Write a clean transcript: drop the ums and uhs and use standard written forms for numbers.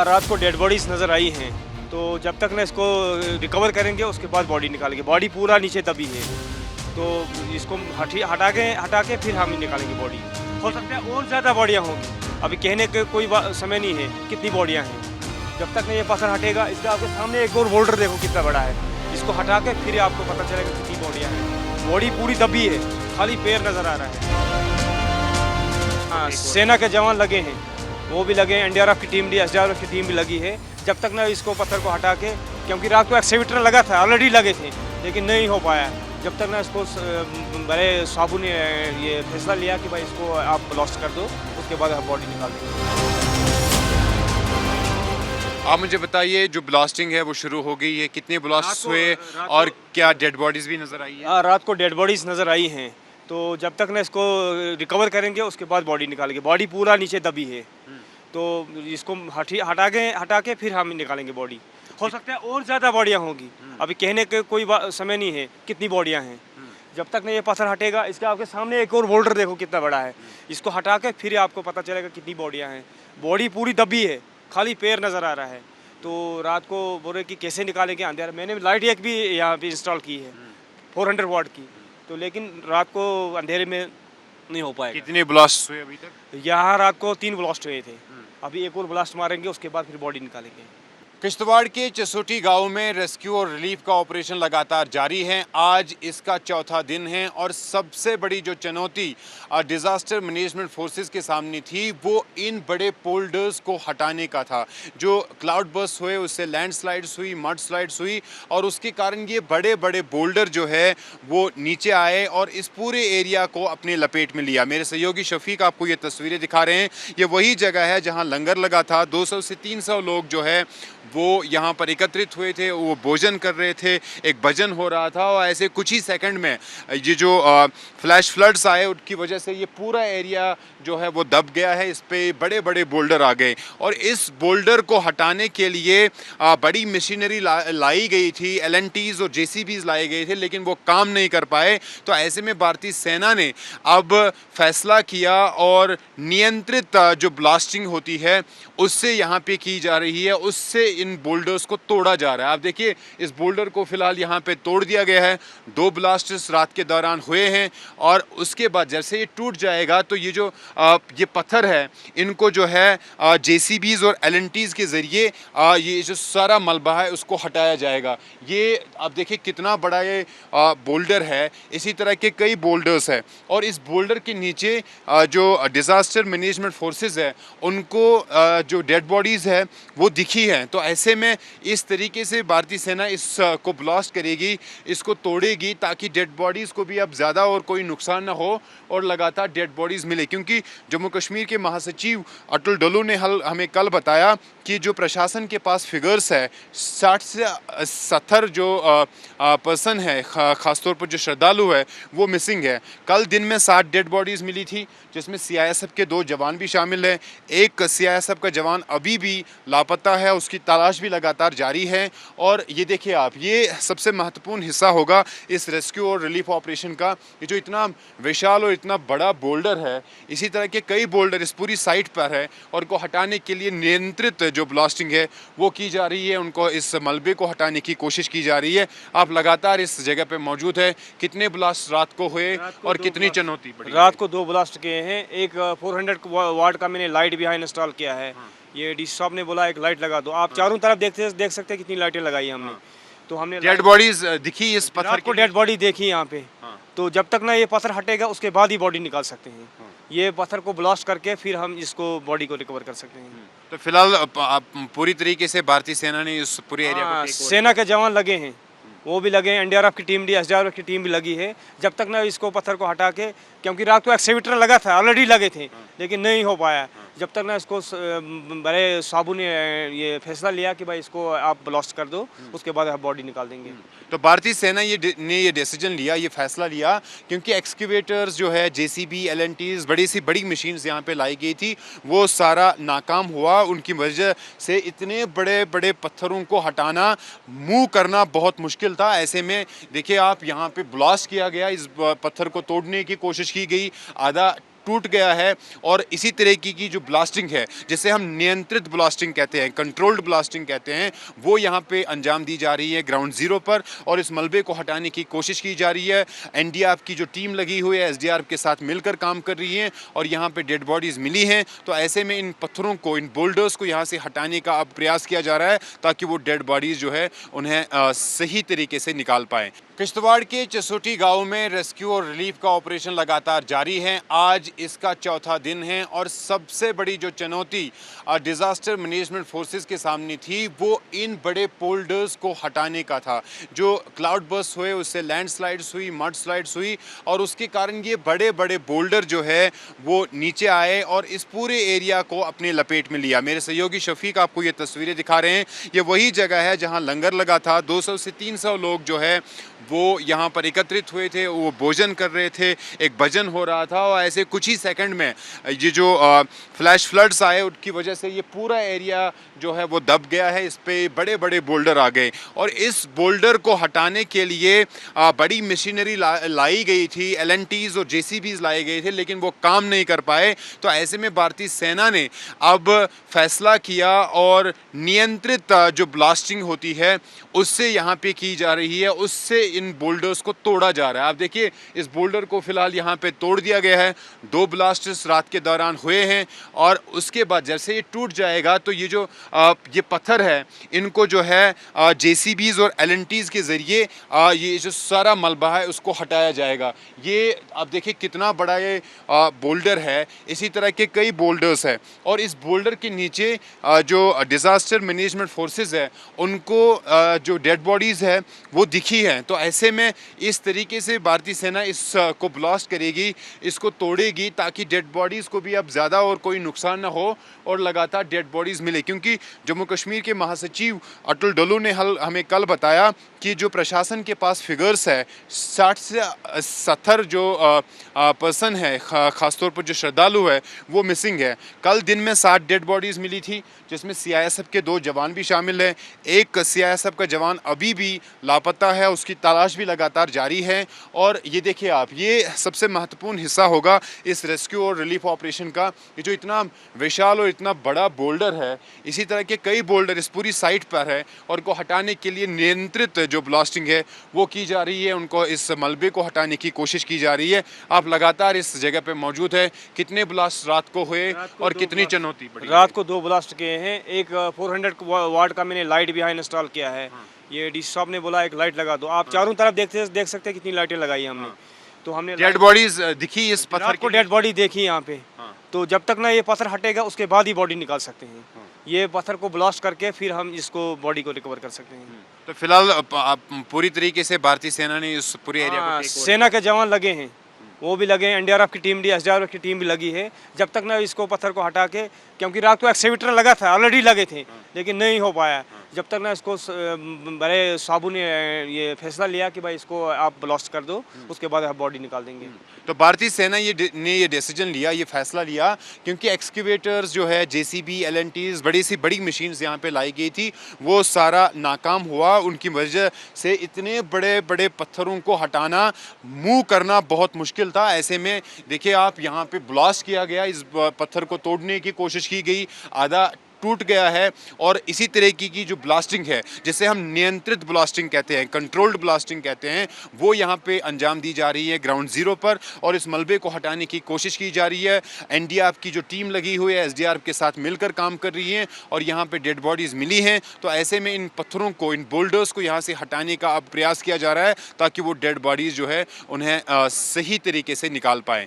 रात को dead bodies नज़र आई हैं, तो जब तक ना इसको रिकवर करेंगे उसके बाद बॉडी निकालेंगे। बॉडी पूरा नीचे दबी है, तो इसको हटा के फिर हम निकालेंगे बॉडी। हो सकता है और ज़्यादा बॉडियाँ होंगी, अभी कहने के कोई समय नहीं है कितनी बॉडियाँ हैं। जब तक ना ये पत्थर हटेगा, इसका आपके सामने एक और बोल्डर देखो कितना बड़ा है, इसको हटा के फिर आपको पता चलेगा कितनी बॉडियाँ हैं। बॉडी पूरी दबी है, खाली पैर नज़र आ रहा है। हाँ, सेना के जवान लगे हैं, वो भी लगे हैं, एनडीआरएफ की टीम भी, एसडीआरएफ की टीम भी लगी है। जब तक ना इसको पत्थर को हटा के, क्योंकि रात को एक्सीवेटर लगा था, ऑलरेडी लगे थे, लेकिन नहीं हो पाया। जब तक ना इसको बड़े साबू ने ये फैसला लिया कि भाई इसको आप ब्लास्ट कर दो, उसके बाद आप बॉडी निकाल देंगे। आप मुझे बताइए, जो ब्लास्टिंग है वो शुरू हो गई है, कितने ब्लास्ट हुए और क्या डेड बॉडीज भी नजर आई है? हाँ, रात को डेड बॉडीज नज़र आई हैं, तो जब तक ना इसको रिकवर करेंगे उसके बाद बॉडी निकालेंगे। बॉडी पूरा नीचे दबी है, तो इसको हटा के फिर हम निकालेंगे बॉडी। हो सकता है और ज़्यादा बॉडियाँ होंगी, अभी कहने के कोई समय नहीं है कितनी बॉडियाँ हैं। जब तक ना ये पत्थर हटेगा, इसके आपके सामने एक और बोल्डर देखो कितना बड़ा है, इसको हटा के फिर आपको पता चलेगा कितनी बॉडियाँ हैं। बॉडी पूरी दबी है, खाली पैर नज़र आ रहा है। तो रात को बोले कि कैसे निकालेंगे अंधेरा। मैंने लाइट एक भी यहाँ पे इंस्टॉल की है 400 वाट की, तो लेकिन रात को अंधेरे में नहीं हो पाएगा। कितने ब्लास्ट हुए अभी तक? यहाँ रात को 3 ब्लास्ट हुए थे, अभी एक और ब्लास्ट मारेंगे, उसके बाद फिर बॉडी निकालेंगे। किश्तवाड़ के चसोटी गांव में रेस्क्यू और रिलीफ का ऑपरेशन लगातार जारी है। आज इसका चौथा दिन है और सबसे बड़ी जो चुनौती डिज़ास्टर मैनेजमेंट फोर्सेस के सामने थी, वो इन बड़े पोल्डर्स को हटाने का था। जो क्लाउड बर्स्ट हुए, उससे लैंडस्लाइड्स हुई, मड स्लाइड्स हुई, और उसके कारण ये बड़े बड़े बोल्डर जो है वो नीचे आए और इस पूरे एरिया को अपने लपेट में लिया। मेरे सहयोगी शफीक आपको ये तस्वीरें दिखा रहे हैं। ये वही जगह है जहाँ लंगर लगा था। 200 से 300 लोग जो है वो यहाँ पर एकत्रित हुए थे, वो भोजन कर रहे थे, एक भजन हो रहा था, और ऐसे कुछ ही सेकंड में ये जो फ्लैश फ्लड्स आए उनकी वजह से ये पूरा एरिया जो है वो दब गया है। इस पे बड़े बड़े बोल्डर आ गए और इस बोल्डर को हटाने के लिए बड़ी मशीनरी लाई गई थी, एलएनटीज और जेसीबीज लाए गए थे, लेकिन वो काम नहीं कर पाए। तो ऐसे में भारतीय सेना ने अब फैसला किया और नियंत्रित जो ब्लास्टिंग होती है उससे यहाँ पे की जा रही है, उससे इन बोल्डर्स को तोड़ा जा रहा है। आप देखिए, इस बोल्डर को फिलहाल यहाँ पे तोड़ दिया गया है। 2 ब्लास्ट्स रात के दौरान हुए हैं और उसके बाद जैसे ये टूट जाएगा तो ये जो ये पत्थर है, इनको जो है जेसीबीज और एलएनटीज के ज़रिए ये जो सारा मलबा है उसको हटाया जाएगा। ये आप देखिए कितना बड़ा ये बोल्डर है। इसी तरह के कई बोल्डर्स है और इस बोल्डर के नीचे जो डिज़ास्टर मैनेजमेंट फोर्सेस है उनको जो डेड बॉडीज़ है वो दिखी है। तो ऐसे में इस तरीके से भारतीय सेना इसको ब्लास्ट करेगी, इसको तोड़ेगी, ताकि डेड बॉडीज़ को भी अब ज़्यादा और कोई नुकसान ना हो और लगातार डेड बॉडीज़ मिले। क्योंकि जम्मू कश्मीर के महासचिव अटुल डोलू ने हमें कल बताया कि जो प्रशासन के पास फिगर्स है, 60 से 70 जो पर्सन है, ख़ासतौर पर जो श्रद्धालु है, वो मिसिंग है। कल दिन में 60 डेड बॉडीज़ मिली थी, जिसमें सीआईएसएफ के 2 जवान भी शामिल हैं। एक सीआईएसएफ का जवान अभी भी लापता है, उसकी तलाश भी लगातार जारी है। और ये देखिए आप, ये सबसे महत्वपूर्ण हिस्सा होगा इस रेस्क्यू और रिलीफ ऑपरेशन का। ये जो इतना विशाल और इतना बड़ा बोल्डर है, इसी तरह के कई बोल्डर इस पूरी साइट पर है और को हटाने के लिए नियंत्रित जो ब्लास्टिंग है वो की जा रही है। उनको इस मलबे को हटाने की कोशिश की जा रही है। आप लगातार इस जगह पे मौजूद है। कितने ब्लास्ट रात को हुए और कितनी चुनौती पड़ी? रात को 2 ब्लास्ट किए हैं। एक 400 वाट का मैंने लाइट भी यहाँ इंस्टॉल किया है। ये डी साहब ने बोला एक लाइट लगा दो। आप चारों तरफ देख सकते हैं कितनी लाइटें लगाई हमने। तो हमने डेड बॉडीज दिखी इस पत्थर को, डेड बॉडी देखी यहाँ पे। तो जब तक ना ये पत्थर हटेगा उसके बाद ही बॉडी निकाल सकते हैं। ये पत्थर को ब्लास्ट करके फिर हम इसको बॉडी को रिकवर कर सकते हैं। तो फिलहाल पूरी तरीके से भारतीय सेना ने इस पूरे एरिया को सेना के जवान लगे हैं, वो भी लगे हैं, एनडीआरएफ की टीम भी, एसडीआरएफ की टीम भी लगी है। जब तक ना इसको पत्थर को हटा के, क्योंकि रात को एक्सीवेटर लगा था, ऑलरेडी लगे थे, लेकिन नहीं हो पाया। जब तक ना इसको बड़े साबू ने ये फैसला लिया कि भाई इसको आप ब्लास्ट कर दो, उसके बाद आप बॉडी निकाल देंगे। तो भारतीय सेना ने ये डिसीजन लिया, ये फैसला लिया, क्योंकि एक्सकेवेटर्स जो है, जेसीबी, एलएनटीज, बड़ी मशीन्स यहाँ पे लाई गई थी, वो सारा नाकाम हुआ। उनकी वजह से इतने बड़े बड़े पत्थरों को हटाना, मूव करना बहुत मुश्किल था। ऐसे में देखिए आप, यहाँ पे ब्लास्ट किया गया, इस पत्थर को तोड़ने की कोशिश की गई, आधा टूट गया है और इसी तरीके की जो ब्लास्टिंग है, जिसे हम नियंत्रित ब्लास्टिंग कहते हैं, कंट्रोल्ड ब्लास्टिंग कहते हैं, वो यहाँ पे अंजाम दी जा रही है ग्राउंड ज़ीरो पर और इस मलबे को हटाने की कोशिश की जा रही है। एनडीआरएफ की जो टीम लगी हुई है एसडीआरएफ के साथ मिलकर काम कर रही है और यहाँ पे डेड बॉडीज़ मिली हैं। तो ऐसे में इन पत्थरों को, इन बोल्डर्स को यहाँ से हटाने का अब प्रयास किया जा रहा है ताकि वो डेड बॉडीज़ जो है उन्हें सही तरीके से निकाल पाएँ। किश्तवाड़ के चसोटी गांव में रेस्क्यू और रिलीफ का ऑपरेशन लगातार जारी है। आज इसका चौथा दिन है और सबसे बड़ी जो चुनौती डिज़ास्टर मैनेजमेंट फोर्सेस के सामने थी वो इन बड़े पोल्डर्स को हटाने का था। जो क्लाउड बर्स्ट हुए उससे लैंडस्लाइड्स हुई, मड स्लाइड्स हुई और उसके कारण ये बड़े बड़े बोल्डर जो है वो नीचे आए और इस पूरे एरिया को अपने लपेट में लिया। मेरे सहयोगी शफीक आपको ये तस्वीरें दिखा रहे हैं। ये वही जगह है जहाँ लंगर लगा था। 200 से 300 लोग जो है वो यहाँ पर एकत्रित हुए थे, वो भोजन कर रहे थे, एक भजन हो रहा था और ऐसे कुछ ही सेकंड में ये जो फ्लैश फ्लड्स आए उनकी वजह से ये पूरा एरिया जो है वो दब गया है। इस पे बड़े बड़े बोल्डर आ गए और इस बोल्डर को हटाने के लिए बड़ी मशीनरी लाई गई थी, एलएनटीज और जेसीबीज लाए गए थे, लेकिन वो काम नहीं कर पाए। तो ऐसे में भारतीय सेना ने अब फैसला किया और नियंत्रित जो ब्लास्टिंग होती है उससे यहाँ पे की जा रही है, उससे इन बोल्डर्स को तोड़ा जा रहा है। आप देखिए इस बोल्डर को फिलहाल यहाँ पे तोड़ दिया गया है। 2 ब्लास्ट्स रात के दौरान हुए हैं और उसके बाद जैसे ये टूट जाएगा तो ये जो ये पत्थर है इनको जो है जेसीबीज और एलएनटीज के ज़रिए ये जो सारा मलबा है उसको हटाया जाएगा। ये आप देखिए कितना बड़ा ये बोल्डर है। इसी तरह के कई बोल्डर्स है और इस बोल्डर के नीचे जो डिज़ास्टर मैनेजमेंट फोर्सेस है उनको जो डेड बॉडीज़ है वो दिखी है। तो ऐसे में इस तरीके से भारतीय सेना इस को ब्लास्ट करेगी, इसको तोड़ेगी ताकि डेड बॉडीज़ को भी अब ज़्यादा और कोई नुकसान ना हो और लगातार डेड बॉडीज़ मिले। क्योंकि जम्मू कश्मीर के महासचिव अटल डोलू ने हमें कल बताया कि जो प्रशासन के पास फिगर्स है 60 से 70 जो पर्सन है, ख़ासतौर पर जो श्रद्धालु है वो मिसिंग है। कल दिन में 60 डेड बॉडीज़ मिली थी जिसमें सीआईएसएफ के 2 जवान भी शामिल हैं। एक सीआईएसएफ का जवान अभी भी लापता है, उसकी तलाश भी लगातार जारी है। और ये देखिए आप, ये सबसे महत्वपूर्ण हिस्सा होगा इस रेस्क्यू और रिलीफ ऑपरेशन का। ये जो इतना विशाल और इतना बड़ा बोल्डर है, इसी तरह के कई बोल्डर इस पूरी साइट पर है और को हटाने के लिए नियंत्रित जो ब्लास्टिंग है वो की जा रही है। उनको इस मलबे को हटाने की कोशिश की जा रही है। आप लगातार इस जगह पे मौजूद है। कितने ब्लास्ट रात को हुए और कितनी चुनौती पड़ी? रात को 2 ब्लास्ट किए हैं। एक 400 वाट का मैंने लाइट बिहाइंड इंस्टॉल किया है। ये डी साहब ने बोला एक लाइट लगा दो। आप चारों तरफ देख सकते हैं कितनी लाइटें लगाई हमने। तो हमने डेड बॉडीज दिखी इस पत्थर को, डेड बॉडी देखी यहाँ पे। तो जब तक ना ये पत्थर हटेगा उसके बाद ही बॉडी निकाल सकते हैं। ये पत्थर को ब्लास्ट करके फिर हम इसको बॉडी को रिकवर कर सकते हैं। तो फिलहाल पूरी तरीके से भारतीय सेना ने इस पूरे एरिया को सेना के जवान लगे हैं, वो भी लगे हैं, एनडीआरएफ की टीम भी, एसडीआरएफ की टीम भी लगी है। जब तक ना इसको पत्थर को हटा के, क्योंकि रात को एक्सीवेटर लगा था, ऑलरेडी लगे थे लेकिन नहीं हो पाया। जब तक ना इसको बड़े साहबों ने ये फैसला लिया कि भाई इसको आप ब्लास्ट कर दो, उसके बाद आप बॉडी निकाल देंगे। तो भारतीय सेना ये डिसीजन लिया, ये फैसला लिया क्योंकि एक्सकेवेटर्स जो है, जेसीबी, एलएनटीज, बड़ी सी बड़ी मशीन्स यहाँ पे लाई गई थी, वो सारा नाकाम हुआ। उनकी वजह से इतने बड़े बड़े पत्थरों को हटाना, मूव करना बहुत मुश्किल था। ऐसे में देखिए आप, यहाँ पे ब्लास्ट किया गया, इस पत्थर को तोड़ने की कोशिश की गई, आधा टूट गया है और इसी तरह की जो ब्लास्टिंग है, जिसे हम नियंत्रित ब्लास्टिंग कहते हैं, कंट्रोल्ड ब्लास्टिंग कहते हैं, वो यहाँ पे अंजाम दी जा रही है ग्राउंड ज़ीरो पर और इस मलबे को हटाने की कोशिश की जा रही है। एनडीआरएफ की जो टीम लगी हुई है एसडीआरएफ के साथ मिलकर काम कर रही है और यहाँ पे डेड बॉडीज़ मिली हैं। तो ऐसे में इन पत्थरों को, इन बोल्डर्स को यहाँ से हटाने का अब प्रयास किया जा रहा है ताकि वो डेड बॉडीज़ जो है उन्हें सही तरीके से निकाल पाएँ।